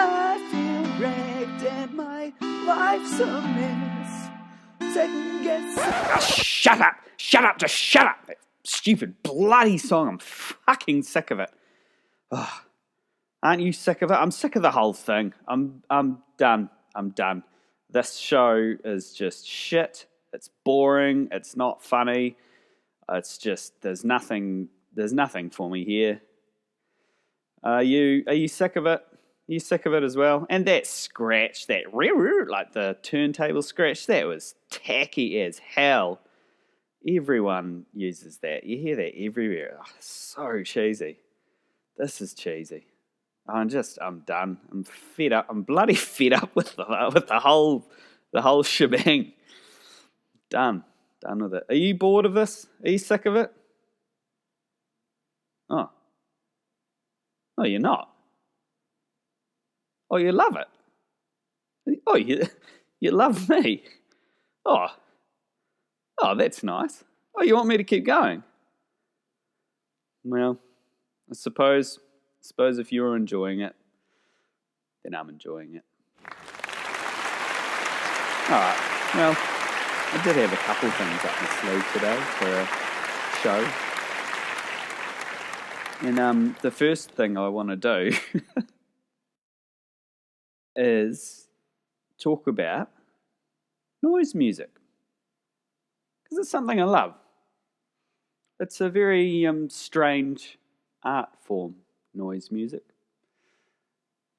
I feel wrecked and my life's a mess. Second guess. Shut up! Shut up! Just shut up! That stupid bloody song. I'm fucking sick of it. Oh, aren't you sick of it? I'm sick of the whole thing. I'm done. I'm done. This show is just shit. It's boring. It's not funny. It's just there's nothing for me here. Are you sick of it? Are you sick of it as well? And that scratch, that like the turntable scratch, that was tacky as hell. Everyone uses that. You hear that everywhere. Oh, so cheesy. This is cheesy. I'm done. I'm fed up. I'm bloody fed up with the whole shebang. Done with it. Are you bored of this? Are you sick of it? Oh, you're not. Oh, you love it. Oh, you love me. Oh, that's nice. Oh, you want me to keep going? Well, I suppose if you're enjoying it, then I'm enjoying it. All right. Well, I did have a couple things up my sleeve today for a show. And the first thing I want to do is talk about noise music. Because it's something I love. It's a very strange art form, noise music.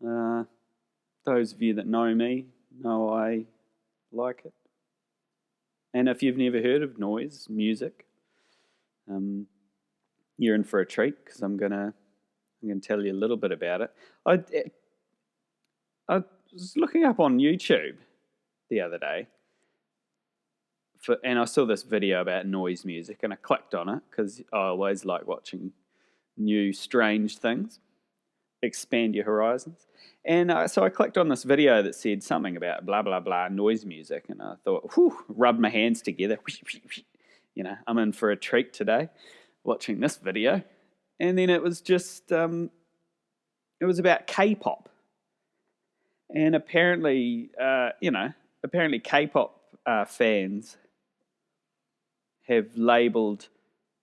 Those of you that know me know I like it. And if you've never heard of noise music, you're in for a treat because I'm gonna tell you a little bit about it. I was looking up on YouTube the other day, and I saw this video about noise music, and I clicked on it because I always like watching new, strange things, expand your horizons. And so I clicked on this video that said something about blah, blah, blah, noise music, and I thought, rubbed my hands together. I'm in for a treat today watching this video. And then it was just, it was about K-pop. And apparently, K-pop fans have labelled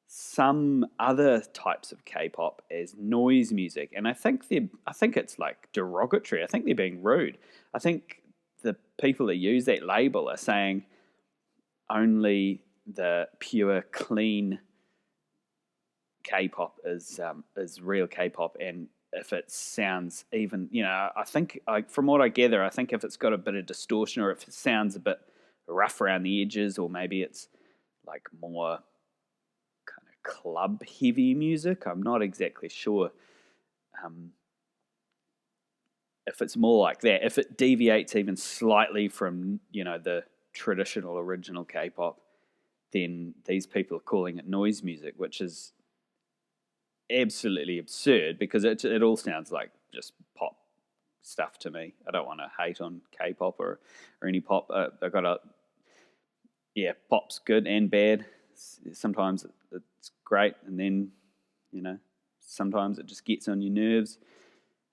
some other types of K-pop as noise music, and I think it's like derogatory. I think they're being rude. I think the people that use that label are saying only the pure, clean K-pop is real K-pop, and if it sounds even, I think from what I gather, I think if it's got a bit of distortion or if it sounds a bit rough around the edges, or maybe it's like more kind of club heavy music. I'm not exactly sure if it's more like that. If it deviates even slightly from, the traditional original K-pop, then these people are calling it noise music, which is absolutely absurd because it all sounds like just pop stuff to me. I don't want to hate on K-pop or any pop. Pop's good and bad. Sometimes it's great, and then, sometimes it just gets on your nerves,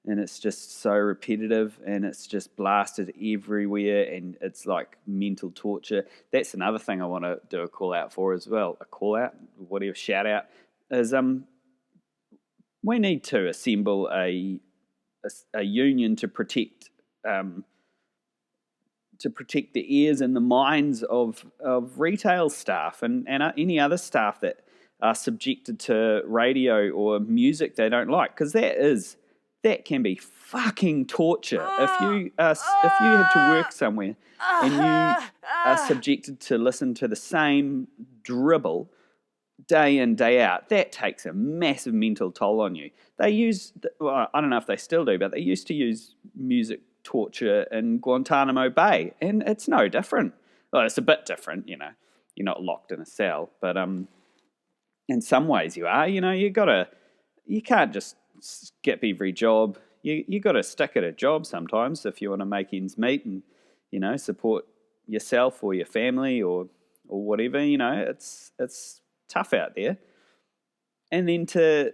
and it's just so repetitive, and it's just blasted everywhere, and it's like mental torture. That's another thing I want to do a call out for as well. A call out, whatever, shout out, is we need to assemble a union to protect the ears and the minds of retail staff and any other staff that are subjected to radio or music they don't like, because that can be fucking torture. If you have to work somewhere and you are subjected to listen to the same dribble day in, day out, that takes a massive mental toll on you. They I don't know if they still do, but they used to use music torture in Guantanamo Bay, and it's no different. Well, it's a bit different, you're not locked in a cell, but in some ways you are. You can't just skip every job. You got to stick at a job sometimes if you want to make ends meet and support yourself or your family or whatever. It's tough out there, and then to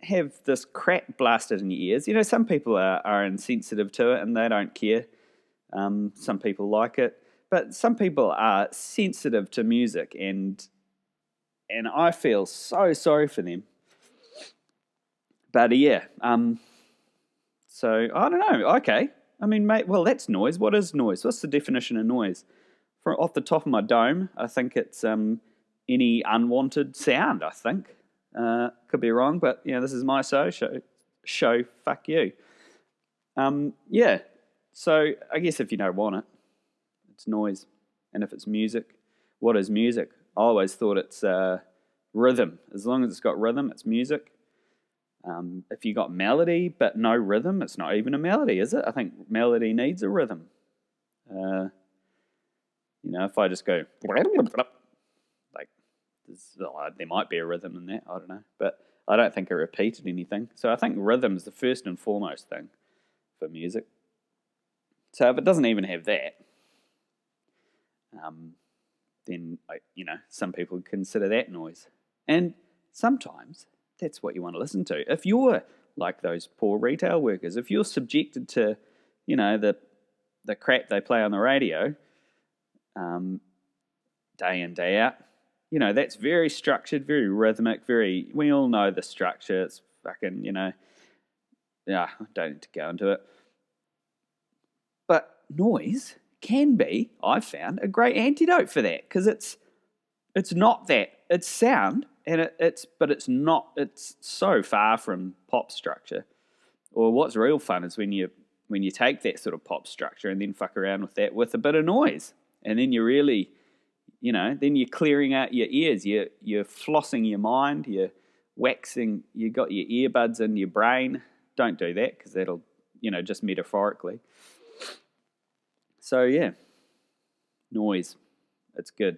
have this crap blasted in your ears. You know, some people are insensitive to it and they don't care. Some people like it. But some people are sensitive to music, and I feel so sorry for them. But yeah, so I don't know. Okay, I mean, mate. Well, that's noise. What is noise? What's the definition of noise? Off the top of my dome, I think it's any unwanted sound. I think could be wrong, but this is my show. Fuck you. Yeah. So I guess if you don't want it, it's noise. And if it's music, what is music? I always thought it's rhythm. As long as it's got rhythm, it's music. If you got melody but no rhythm, it's not even a melody, is it? I think melody needs a rhythm. If I just go like, there might be a rhythm in that. I don't know, but I don't think I repeated anything. So I think rhythm is the first and foremost thing for music. So if it doesn't even have that, then some people consider that noise. And sometimes that's what you want to listen to. If you're like those poor retail workers, if you're subjected to, the crap they play on the radio, day in, day out, that's very structured, very rhythmic, we all know the structure. It's fucking, I don't need to go into it. But noise can be, I've found, a great antidote for that, because it's not that. It's sound, and it's so far from pop structure. Or what's real fun is when you take that sort of pop structure and then fuck around with that with a bit of noise, and then you're really, then you're clearing out your ears, you're flossing your mind, you're waxing, you got your earbuds in your brain. Don't do that, because that'll, just metaphorically. So yeah, noise, it's good.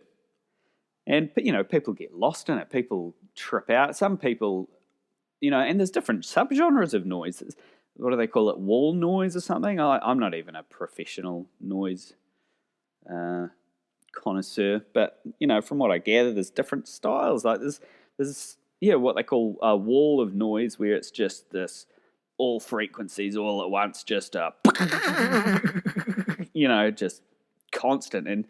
And people get lost in it. People trip out. Some people, and there's different subgenres of noises. What do they call it? Wall noise or something? I'm not even a professional noise connoisseur, but from what I gather, there's different styles. Like there's what they call a wall of noise, where it's just this all frequencies all at once, just just constant. And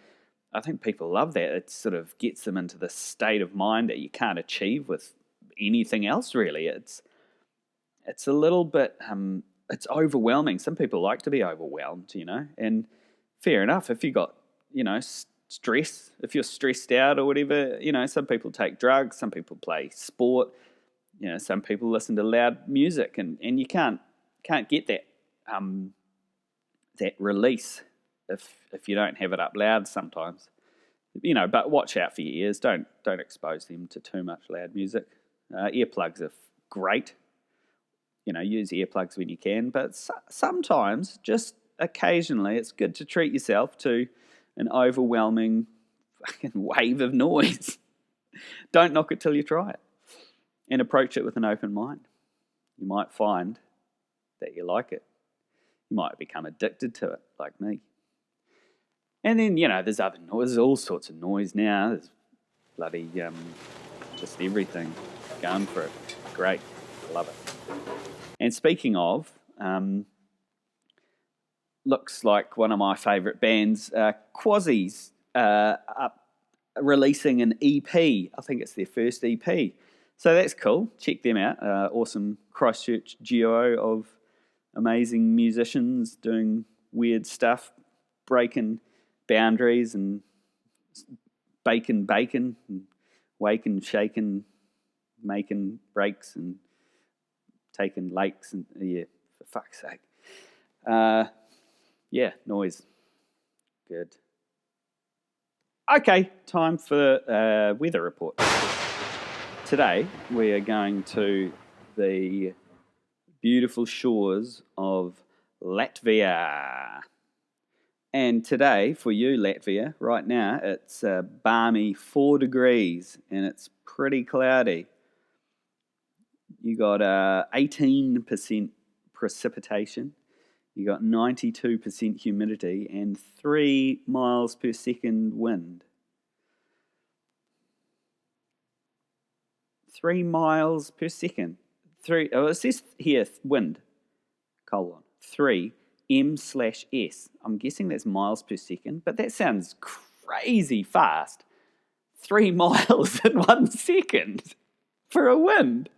I think people love that. It sort of gets them into this state of mind that you can't achieve with anything else, really. It's a little bit, it's overwhelming. Some people like to be overwhelmed, and fair enough. If you got, stress, if you're stressed out or whatever, some people take drugs, some people play sport, some people listen to loud music, and you can't get that that release if you don't have it up loud sometimes. But watch out for your ears. Don't expose them to too much loud music. Earplugs are great. Use earplugs when you can, but sometimes, just occasionally, it's good to treat yourself to an overwhelming fucking wave of noise. Don't knock it till you try it, and approach it with an open mind. You might find that you like it. You might become addicted to it, like me. And then, there's other noise, all sorts of noise now. There's bloody, just everything going for it. Great. Love it. And speaking of, looks like one of my favourite bands, Quasi's, up releasing an EP. I think it's their first EP. So that's cool. Check them out. Awesome Christchurch duo of amazing musicians doing weird stuff, breaking boundaries and baking, and waking, shaking, making breaks and taking lakes, and for fuck's sake. Noise. Good. Okay, time for weather report. Today we are going to the beautiful shores of Latvia. And today, for you, Latvia, right now, it's balmy 4 degrees and it's pretty cloudy. You got 18% precipitation, you got 92% humidity, and 3 miles per second wind. 3 miles per second. it says here wind, 3 m/s. I'm guessing that's miles per second, but that sounds crazy fast. 3 miles in 1 second for a wind.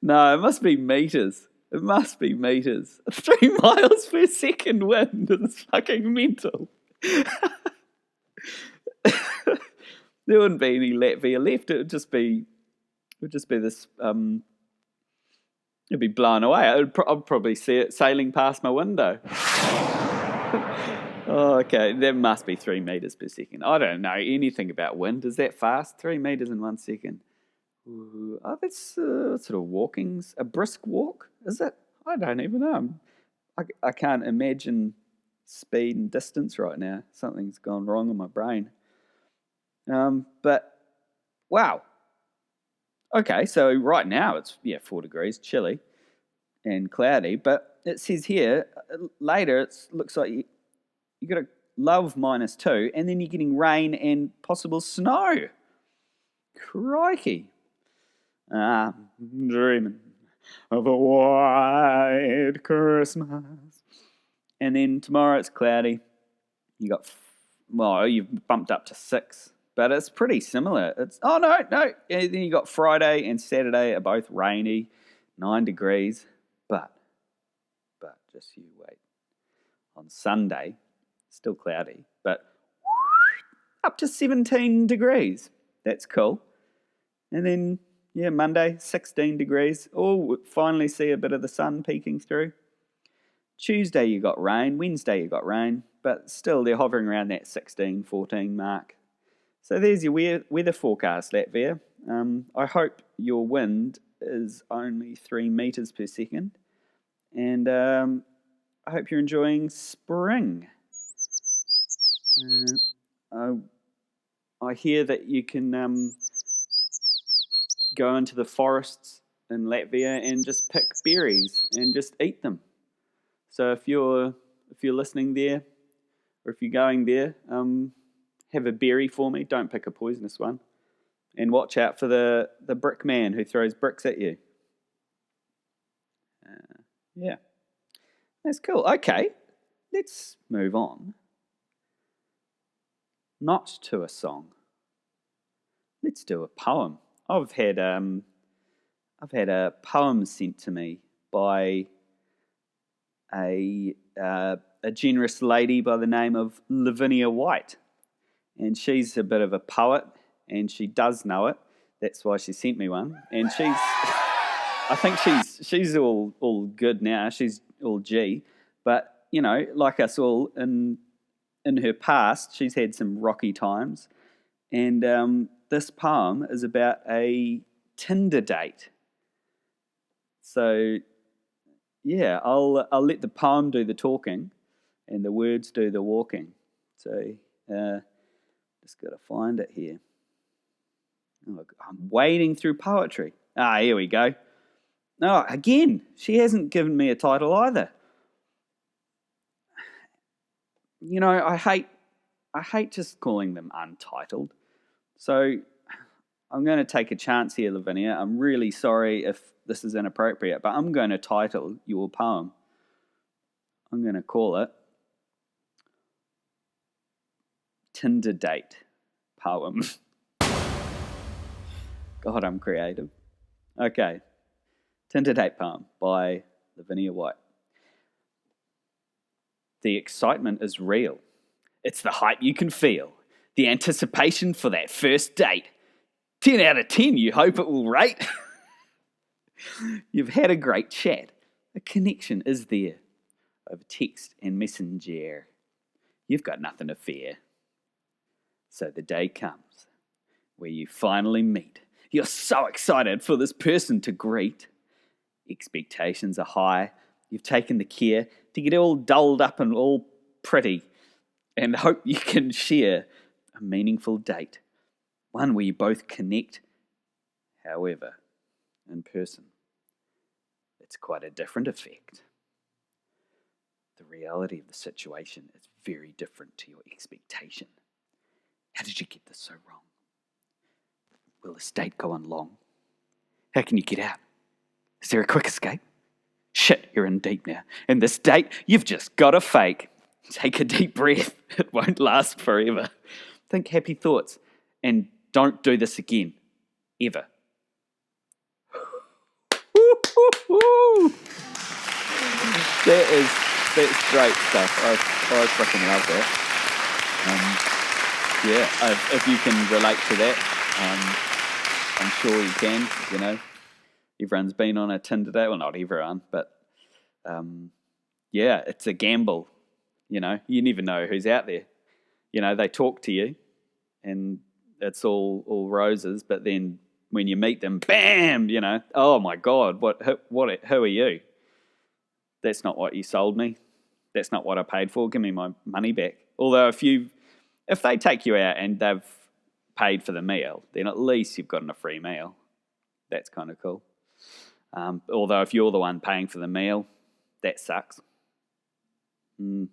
No, it must be meters. It must be meters. 3 miles per second wind is fucking mental. There wouldn't be any Latvia left. It would just be this. It'd be blown away. I'd probably see it sailing past my window. Oh, okay, that must be 3 meters per second. I don't know anything about wind. Is that fast? 3 meters in 1 second. Ooh, oh, that's sort of walking's a brisk walk, is it? I don't even know. I can't imagine speed and distance right now. Something's gone wrong in my brain. But wow. Okay, so right now it's 4 degrees, chilly and cloudy. But it says here later it looks like you got a low of -2, and then you're getting rain and possible snow. Crikey. Dreaming of a white Christmas. And then tomorrow it's cloudy. You've bumped up to 6, but it's pretty similar. No. And then you got Friday and Saturday are both rainy, 9 degrees. But just you wait. On Sunday, still cloudy, but up to 17 degrees. That's cool. And then, Monday, 16 degrees. Oh, finally see a bit of the sun peeking through. Tuesday you got rain. Wednesday you got rain. But still they're hovering around that 16, 14 mark. So there's your weather forecast, Latvia. I hope your wind is only 3 meters per second. And I hope you're enjoying spring. I hear that you can go into the forests in Latvia and just pick berries and just eat them. So if you're listening there, or if you're going there, have a berry for me. Don't pick a poisonous one, and watch out for the brick man who throws bricks at you. That's cool. Okay, let's move on. Not to a song. Let's do a poem. I've had a poem sent to me by a generous lady by the name of Lavinia White, and she's a bit of a poet, and she does know it. That's why she sent me one, and I think she's all good now. She's all G, but like us all in her past, she's had some rocky times, and this poem is about a Tinder date. So, I'll let the poem do the talking and the words do the walking. So, just got to find it here. Oh, I'm wading through poetry. Here we go. Oh, again, she hasn't given me a title either. I hate just calling them untitled. So I'm going to take a chance here, Lavinia. I'm really sorry if this is inappropriate, but I'm going to title your poem. I'm going to call it Tinder Date Poem. God, I'm creative. Okay. Tinder Date Poem by Lavinia White. The excitement is real. It's the hype you can feel. The anticipation for that first date. 10 out of 10, you hope it will rate. You've had a great chat. A connection is there over text and messenger. You've got nothing to fear. So the day comes where you finally meet. You're so excited for this person to greet. Expectations are high. You've taken the care to get all dolled up and all pretty and hope you can share a meaningful date. One where you both connect. However, in person, it's quite a different effect. The reality of the situation is very different to your expectation. How did you get this so wrong? Will this date go on long? How can you get out? Is there a quick escape? Shit, you're in deep now. And this date, you've just got to fake. Take a deep breath. It won't last forever. Think happy thoughts. And don't do this again. Ever. That's great stuff. I freaking love that. If you can relate to that, I'm sure you can. You know, everyone's been on a Tinder date. Well, not everyone, but it's a gamble. You know, you never know who's out there. You know, they talk to you, and it's all roses. But then when you meet them, bam! You know, oh my God, who are you? That's not what you sold me. That's not what I paid for. Give me my money back. Although if they take you out and they've paid for the meal, then at least you've gotten a free meal. That's kind of cool. Although if you're the one paying for the meal, that sucks. Do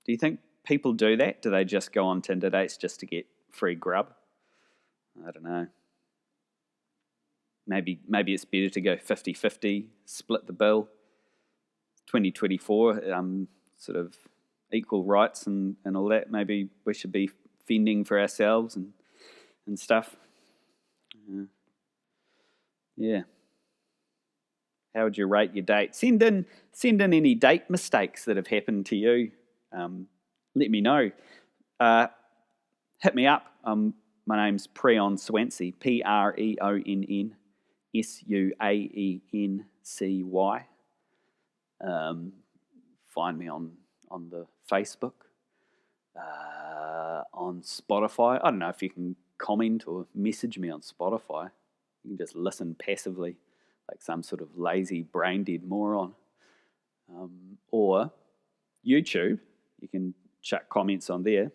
you think people do that? Do they just go on Tinder dates just to get free grub? I don't know. Maybe it's better to go 50-50, split the bill. 2024, sort of equal rights and all that. Maybe we should be fending for ourselves and stuff. Yeah. How would you rate your date? Send in any date mistakes that have happened to you. Let me know. Hit me up. My name's Preon Swansea. PreonNSuaency. Find me on the Facebook, on Spotify. I don't know if you can comment or message me on Spotify. You can just listen passively, like some sort of lazy, brain-dead moron. Or YouTube, you can chuck comments on there.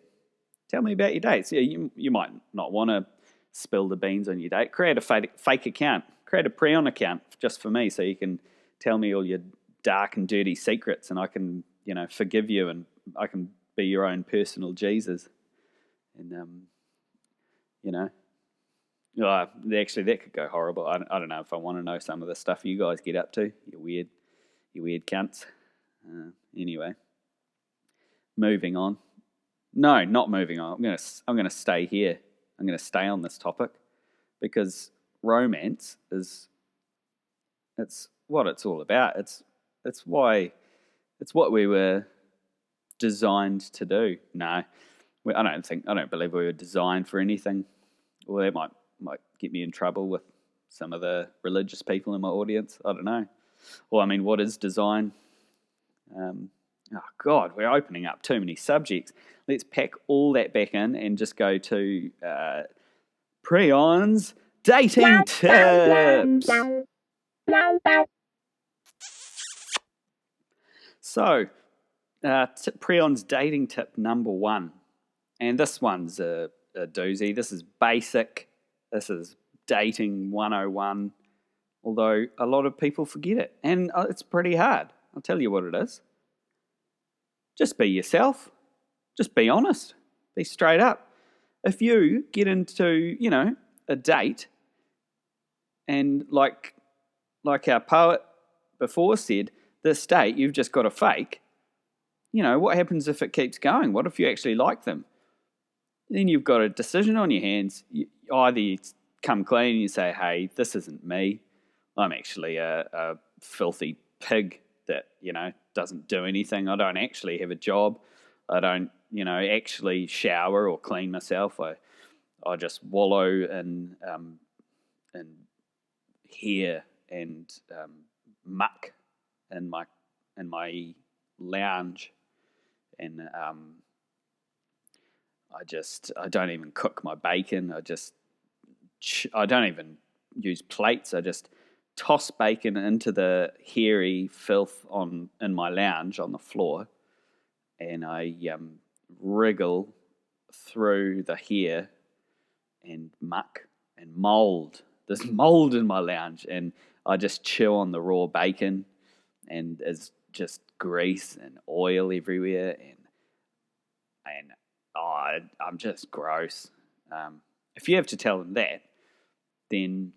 Tell me about your dates. Yeah, you might not want to spill the beans on your date. Create a fake account. Create a Preon account just for me so you can tell me all your dark and dirty secrets and I can, forgive you and I can be your own personal Jesus. And, actually that could go horrible. I don't know if I want to know some of the stuff you guys get up to. You weird cunts. Anyway, moving on. No, not moving on. I'm gonna stay here. I'm gonna stay on this topic because romance it's what it's all about. It's what we were designed to do. No, I don't believe we were designed for anything. Well, that might get me in trouble with some of the religious people in my audience. I don't know. Well, I mean, what is design? Oh God, we're opening up too many subjects. Let's pack all that back in and just go to Preon's dating tips. So, Preon's dating tip number 1. And this one's a doozy. This is basic. This is dating 101. Although a lot of people forget it. And it's pretty hard. I'll tell you what it is. Just be yourself. Just be honest. Be straight up. If you get into, a date and like our poet before said, this date you've just got to fake, what happens if it keeps going? What if you actually like them? Then you've got a decision on your hands. Either you come clean and you say, hey, this isn't me. I'm actually a filthy pig that, doesn't do anything. I don't actually have a job. I don't, actually shower or clean myself. I just wallow in hair and muck in my lounge, and I don't even cook my bacon. I don't even use plates. I just toss bacon into the hairy filth in my lounge on the floor, and I wriggle through the hair and muck and mold. There's mold in my lounge, and I just chew on the raw bacon, and there's just grease and oil everywhere, and I'm just gross. If you have to tell them that, then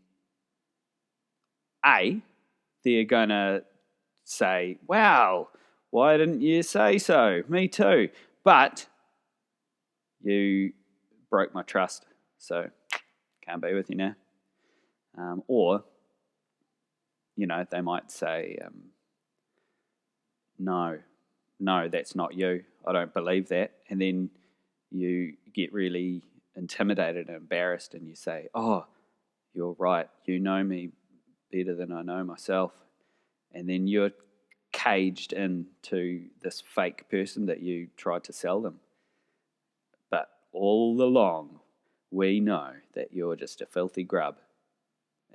they're going to say, wow, why didn't you say so? Me too. But you broke my trust, so can't be with you now. Or, they might say, no, that's not you. I don't believe that. And then you get really intimidated and embarrassed and you say, oh, you're right. You know me better than I know myself. And then you're caged into this fake person that you tried to sell them. But all along, we know that you're just a filthy grub.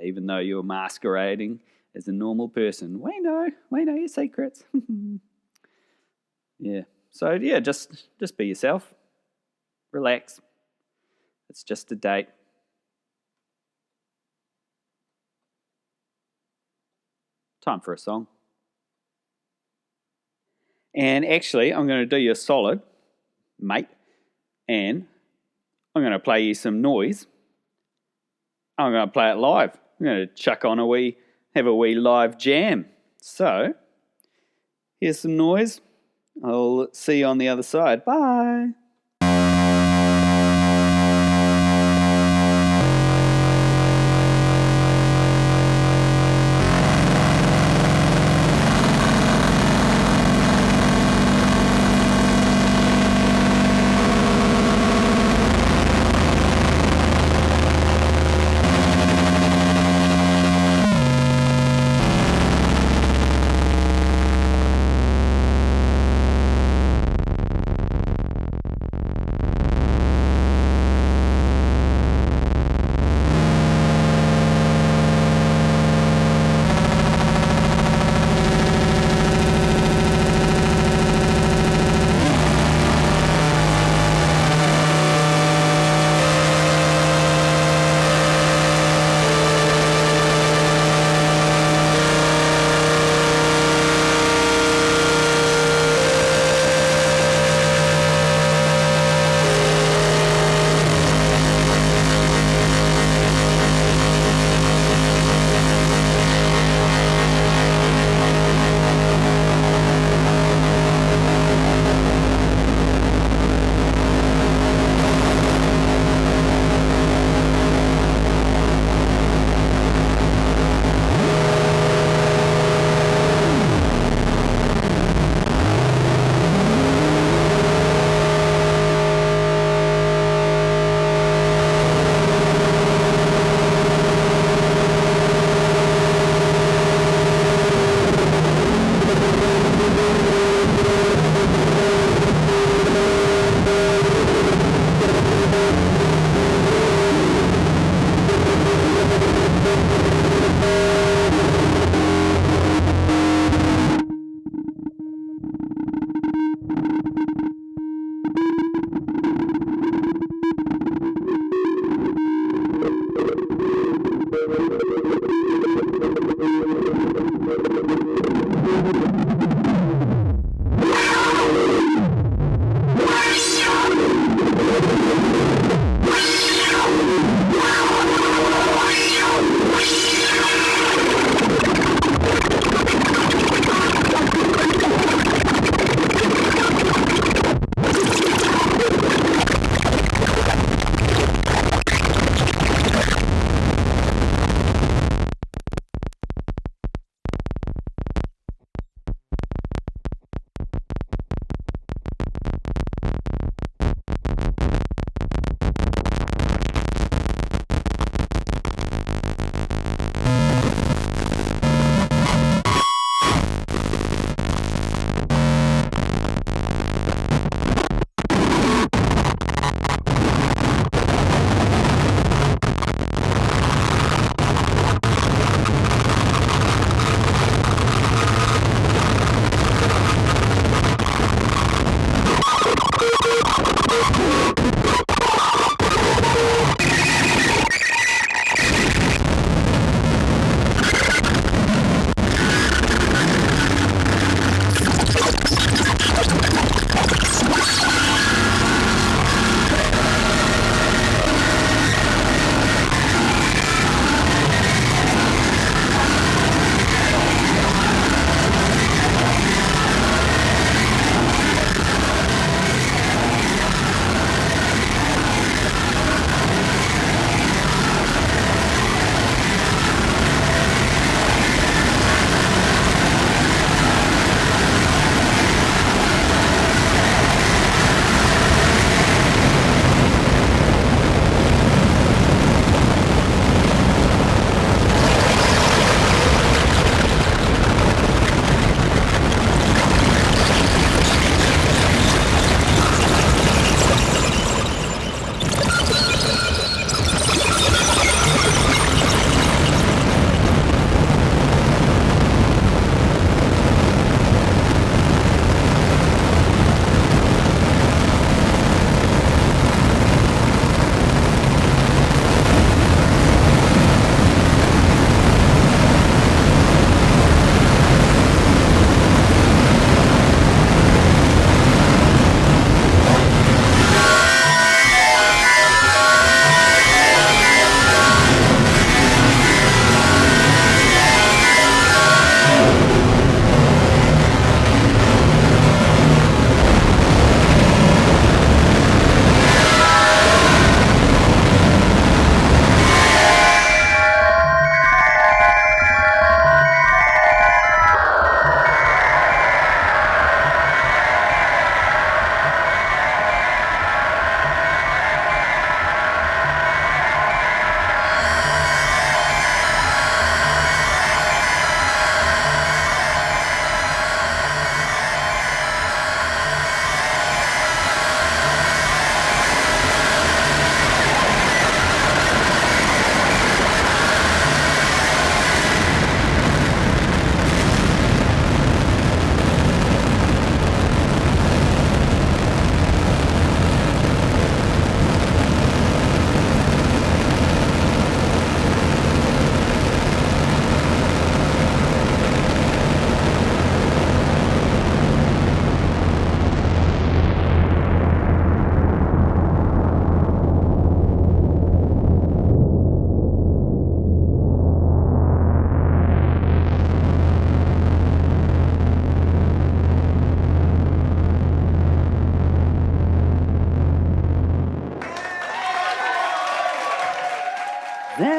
Even though you're masquerading as a normal person, we know your secrets. Yeah. So, yeah, just be yourself. Relax. It's just a date. Time for a song. And actually, I'm going to do you a solid, mate, and I'm going to play you some noise. I'm going to play it live. I'm going to chuck on have a wee live jam. So, here's some noise. I'll see you on the other side. Bye.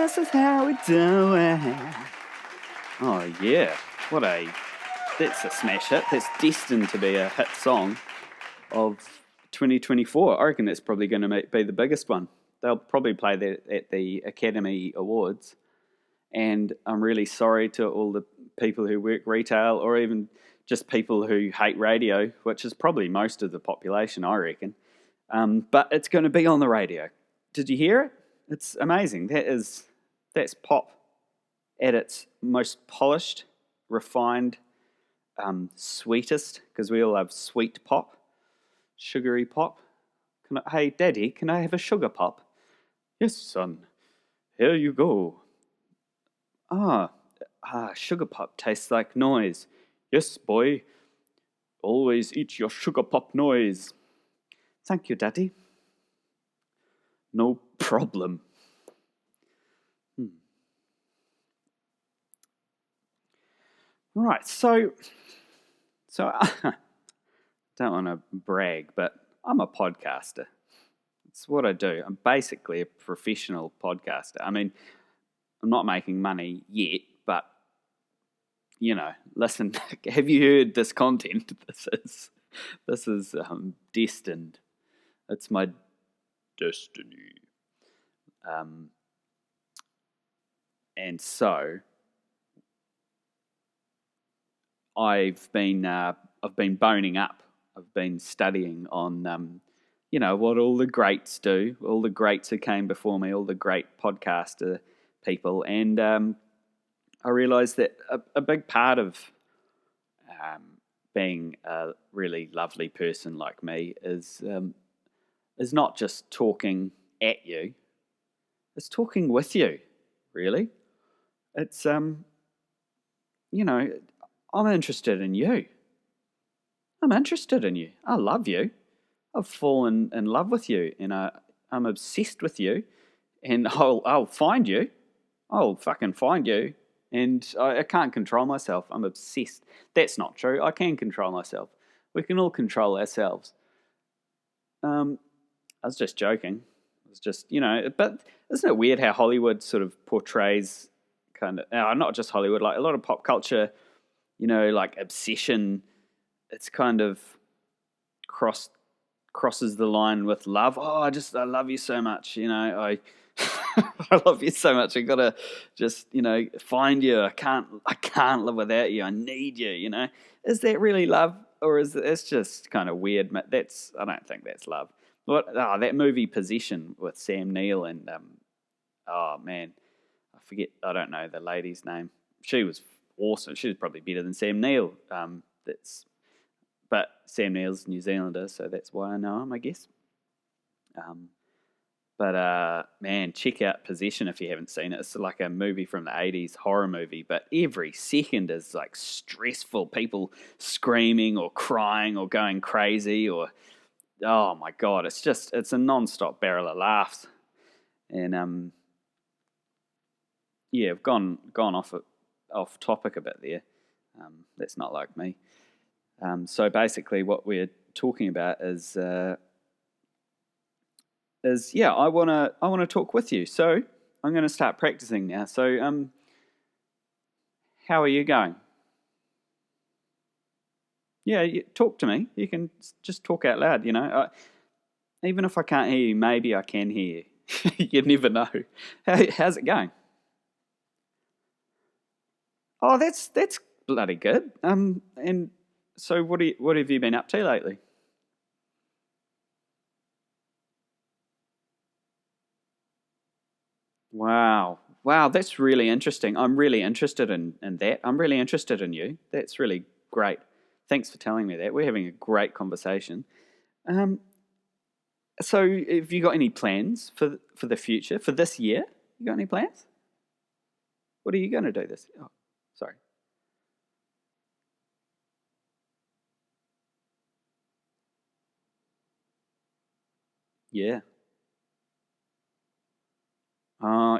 this is how we do it. Oh, yeah. That's a smash hit. That's destined to be a hit song of 2024. I reckon that's probably going to be the biggest one. They'll probably play that at the Academy Awards. And I'm really sorry to all the people who work retail or even just people who hate radio, which is probably most of the population, I reckon. But it's going to be on the radio. Did you hear it? It's amazing. That's pop at its most polished, refined, sweetest, because we all love sweet pop, sugary pop. Hey, Daddy, can I have a sugar pop? Yes, son. Here you go. Sugar pop tastes like noise. Yes, boy. Always eat your sugar pop noise. Thank you, Daddy. No problem. Right, so I don't want to brag, but I'm a podcaster. It's what I do. I'm basically a professional podcaster. I mean, I'm not making money yet, but, listen, have you heard this content? This is destined. It's my destiny. And so I've been boning up. I've been studying on, what all the greats do, all the greats who came before me, all the great podcaster people, and I realised that a big part of being a really lovely person like me is not just talking at you; it's talking with you. Really, it's I'm interested in you. I'm interested in you. I love you. I've fallen in love with you, and I'm obsessed with you, and I'll find you. I'll fucking find you, and I can't control myself. I'm obsessed. That's not true. I can control myself. We can all control ourselves. I was just joking. It was just, but isn't it weird how Hollywood sort of portrays kind of, not just Hollywood, like a lot of pop culture, like obsession, it's kind of crosses the line with love. Oh, I love you so much, I I love you so much. I gotta just, find you. I can't live without you. I need you. Is that really love, or is it's just kind of weird? I don't think that's love. That movie Possession with Sam Neill and oh man, I don't know the lady's name. She was awesome. She was probably better than Sam Neill. But Sam Neill's New Zealander, so that's why I know him, I guess. But man, check out Possession if you haven't seen it. It's like a movie from the 80s, horror movie, but every second is like stressful. People screaming or crying or going crazy or, oh my God, it's a non-stop barrel of laughs. And I've gone off topic a bit there. That's not like me. So basically what we're talking about is I want to talk with you. So I'm going to start practicing now. So how are you going? Yeah, talk to me. You can just talk out loud, even if I can't hear you, maybe I can hear you. You never know. How's it going? Oh, that's bloody good. And so what have you been up to lately? Wow, that's really interesting. I'm really interested in that. I'm really interested in you. That's really great. Thanks for telling me that. We're having a great conversation. So have you got any plans for the future, for this year? You got any plans? What are you going to do this year? Oh, sorry. Yeah.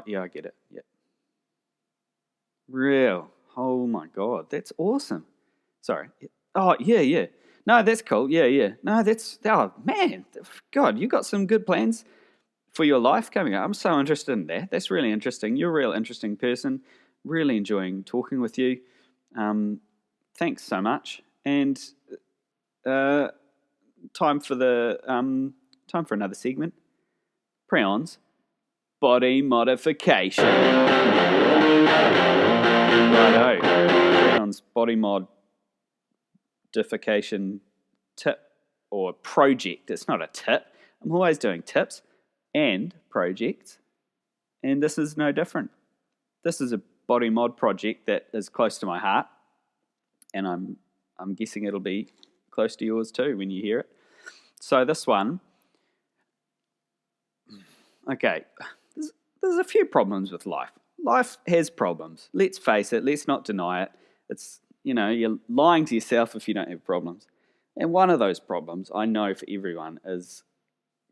Yeah, I get it. Yeah. Real. Oh my God, that's awesome. Sorry. Oh, yeah. No, that's cool. Yeah. No, oh man, God, you got some good plans. for your life coming up. I'm so interested in that. That's really interesting. You're a real interesting person. Really enjoying talking with you. Thanks so much. And time for another segment. Preon's body modification. Righto. Preon's body modification tip or project. It's not a tip. I'm always doing tips and projects, and this is no different. This is a body mod project that is close to my heart, and I'm guessing it'll be close to yours too when you hear it. So this one, okay, there's a few problems with life. Life has problems. Let's face it. Let's not deny it. It's, you're lying to yourself if you don't have problems. And one of those problems, I know for everyone, is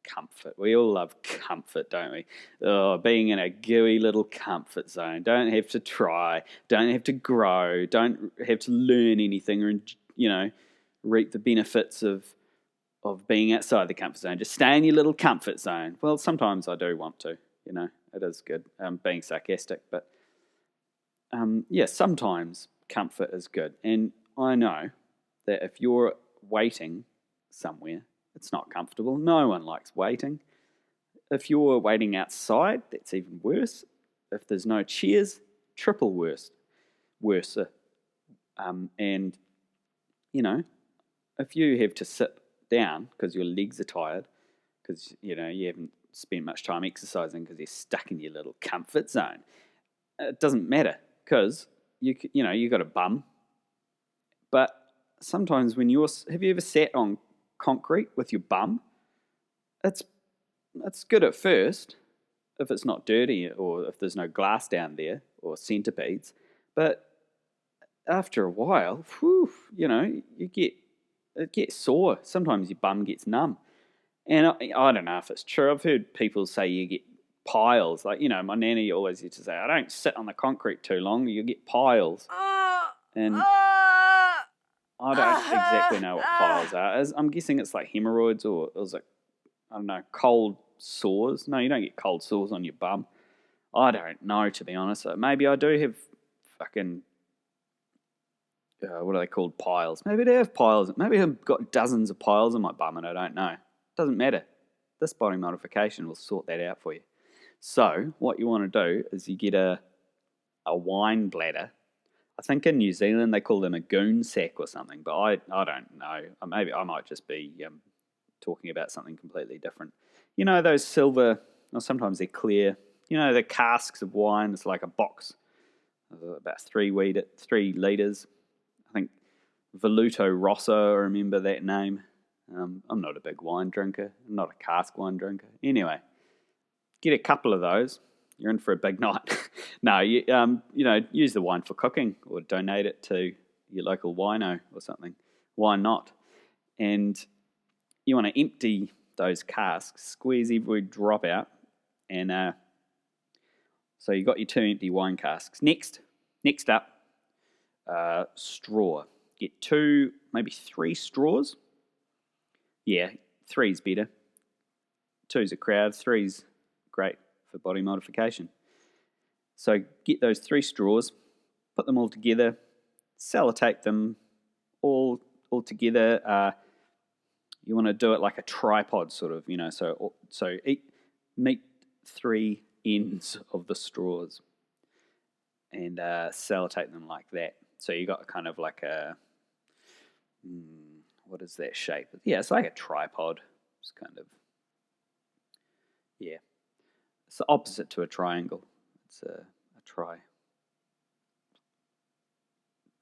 comfort. We all love comfort, don't we? Oh, being in a gooey little comfort zone. Don't have to try. Don't have to grow. Don't have to learn anything or, reap the benefits of being outside the comfort zone. Just stay in your little comfort zone. Well, sometimes I do want to, it is good. I'm being sarcastic, but sometimes comfort is good. And I know that if you're waiting somewhere, it's not comfortable. No one likes waiting. If you're waiting outside, that's even worse. If there's no chairs, triple worse. And, if you have to sit down because your legs are tired, because, you haven't spent much time exercising because you're stuck in your little comfort zone, it doesn't matter because, you got a bum. But sometimes have you ever sat on concrete with your bum? It's good at first if it's not dirty or if there's no glass down there or centipedes, but after a while, it gets sore. Sometimes your bum gets numb, and I don't know if it's true. I've heard people say you get piles. Like, my nanny always used to say, I don't sit on the concrete too long, you get piles. And I don't exactly know what piles are. I'm guessing it's like hemorrhoids or it was like, I don't know, cold sores. No, you don't get cold sores on your bum. I don't know, to be honest. Maybe I do have fucking, what are they called, piles. Maybe they have piles. Maybe I've got dozens of piles on my bum and I don't know. Doesn't matter. This body modification will sort that out for you. So what you want to do is you get a wine bladder. I think in New Zealand they call them a goon sack or something, but I don't know. Maybe I might just be talking about something completely different. Those silver, or sometimes they're clear, the casks of wine. It's like a box of about 3 litres. I think Voluto Rosso, I remember that name. I'm not a big wine drinker. I'm not a cask wine drinker. Anyway, get a couple of those. You're in for a big night. No, use the wine for cooking or donate it to your local wino or something. Why not? And you want to empty those casks, squeeze every drop out, and so you got your 2 empty wine casks. Next up, straw. Get 2, maybe 3 straws. Yeah, 3's better. 2's a crowd, 3's great for body modification. So get those 3 straws, put them all together, sellotape them all together. You want to do it like a tripod sort of, so meet 3 ends of the straws and sellotape them like that. So you got kind of like a, what is that shape? Yeah, it's like a tripod. It's kind of, yeah. It's the opposite to a triangle. It's a tri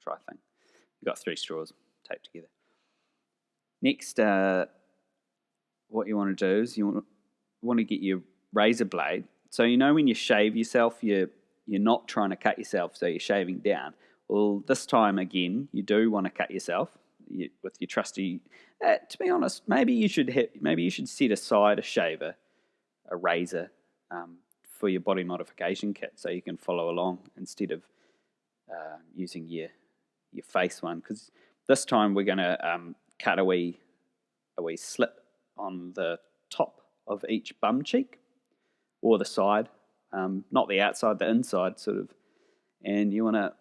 thing. You've got 3 straws taped together. Next, what you want to do is you want to get your razor blade. So when you shave yourself, you're not trying to cut yourself, so you're shaving down. Well, this time again, you do want to cut yourself with your trusty. To be honest, maybe you should set aside a shaver, a razor, for your body modification kit, so you can follow along instead of using your face one. Because this time we're going to cut a wee slit on the top of each bum cheek. or the side, not the outside, the inside sort of. And you want to,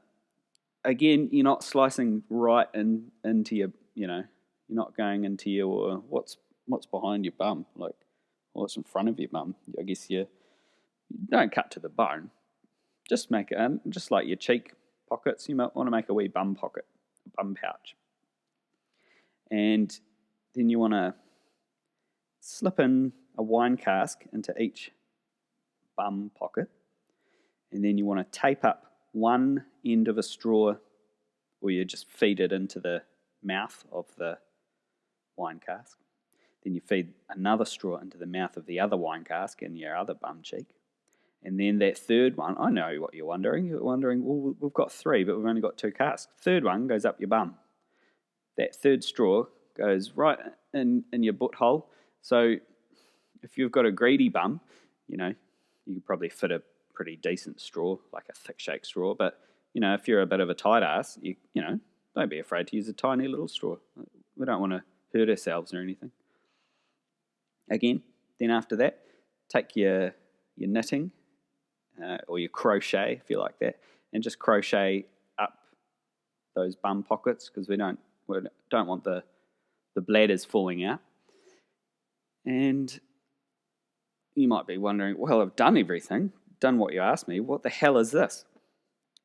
again, you're not slicing right into your, you're not going into your, what's behind your bum, like what's in front of your bum. I guess you don't cut to the bone. Just make it, just like your cheek pockets, you might want to make a wee bum pocket, a bum pouch. And then you want to slip in a wine cask into each bum pocket. And then you want to tape up one end of a straw, or you just feed it into the mouth of the wine cask. Then you feed another straw into the mouth of the other wine cask in your other bum cheek. And then that third one, I know what you're wondering. You're wondering, well, we've got 3, but we've only got 2 casks. Third one goes up your bum. That third straw goes right in your butthole. So if you've got a greedy bum, you could probably fit a pretty decent straw, like a thick shake straw. But, if you're a bit of a tight ass, don't be afraid to use a tiny little straw. We don't want to hurt ourselves or anything. Again, then after that, take your knitting or your crochet, if you like that, and just crochet up those bum pockets, because we don't want the bladders falling out. And you might be wondering, well, I've done everything, done what you asked me. What the hell is this?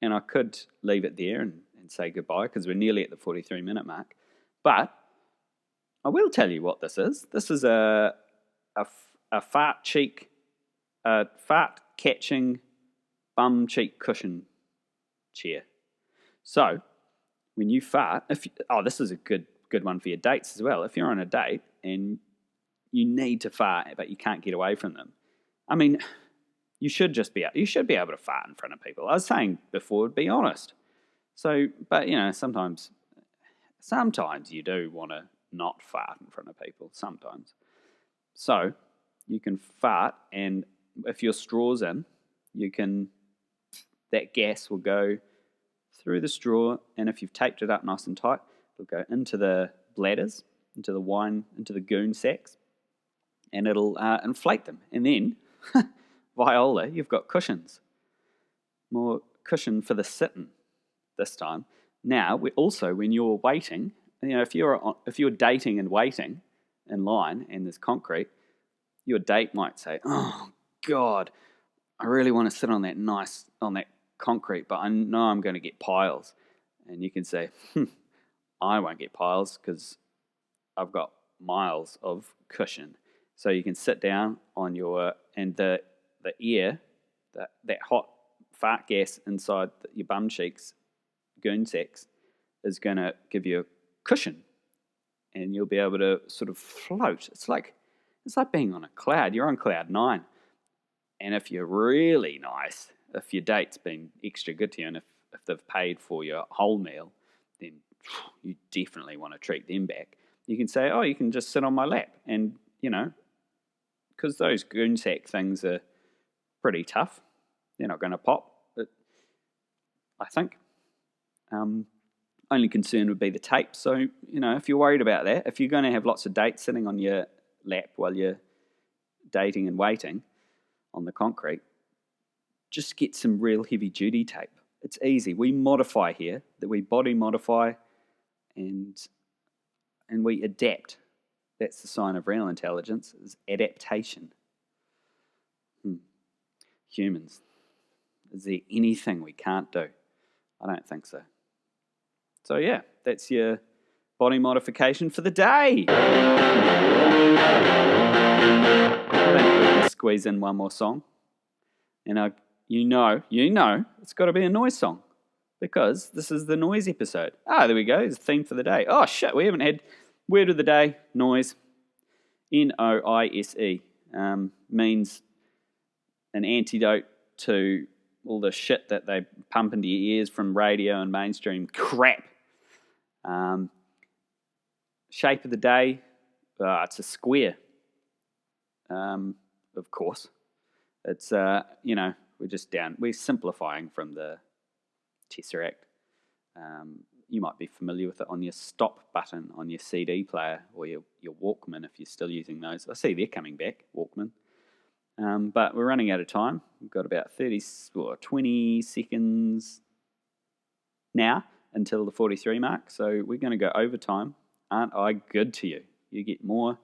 And I could leave it there and say goodbye, because we're nearly at the 43-minute mark. But I will tell you what this is. This is a fart catching bum cheek cushion chair. So when you fart, this is a good one for your dates as well. If you're on a date and you need to fart, but you can't get away from them, I mean, you should be able to fart in front of people. I was saying before, be honest. So, but sometimes you do want to not fart in front of people. Sometimes, so you can fart, and if your straw's in, that gas will go through the straw, and if you've taped it up nice and tight, it'll go into the bladders, into the wine, into the goon sacks, and it'll inflate them. And then, Viola, you've got cushions. More cushion for the sitting this time. Now, when you're waiting, if you're dating and waiting in line and there's concrete, your date might say, "Oh God, I really want to sit on that concrete, but I know I'm going to get piles." And you can say, "I won't get piles because I've got miles of cushion." So you can sit down on and the air, that hot fart gas inside your bum cheeks, goon sacks, is going to give you a cushion, and you'll be able to sort of float. It's like being on a cloud. You're on cloud 9. And if you're really nice, if your date's been extra good to you, and if they've paid for your whole meal, then you definitely want to treat them back. You can say, "Oh, you can just sit on my lap," and because those goon sack things are pretty tough. They're not going to pop, I think. Only concern would be the tape. So, if you're worried about that, if you're going to have lots of dates sitting on your lap while you're dating and waiting on the concrete, just get some real heavy-duty tape. It's easy. We modify here, that we body modify and we adapt. That's the sign of real intelligence, is adaptation. Humans. Is there anything we can't do? I don't think so. So yeah, that's your body modification for the day. I think we can squeeze in one more song. And you know, it's got to be a noise song, because this is the noise episode. There we go. It's the theme for the day. Oh shit, we haven't had word of the day, noise. NOISE means an antidote to all the shit that they pump into your ears from radio and mainstream crap. Shape of the day, it's a square. Of course. It's, we're simplifying from the Tesseract. You might be familiar with it on your stop button on your CD player or your Walkman, if you're still using those. I see they're coming back, Walkman. But we're running out of time. We've got about 20 seconds now until the 43 mark. So we're going to go overtime. Aren't I good to you? You get more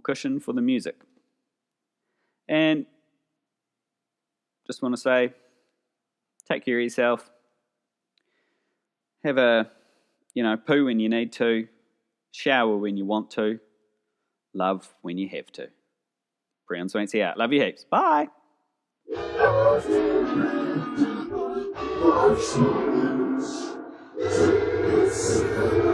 cushion for the music. And just want to say, take care of yourself. Have a, poo when you need to. Shower when you want to. Love when you have to. Brown Swanksy out. Love you heaps. Bye. Life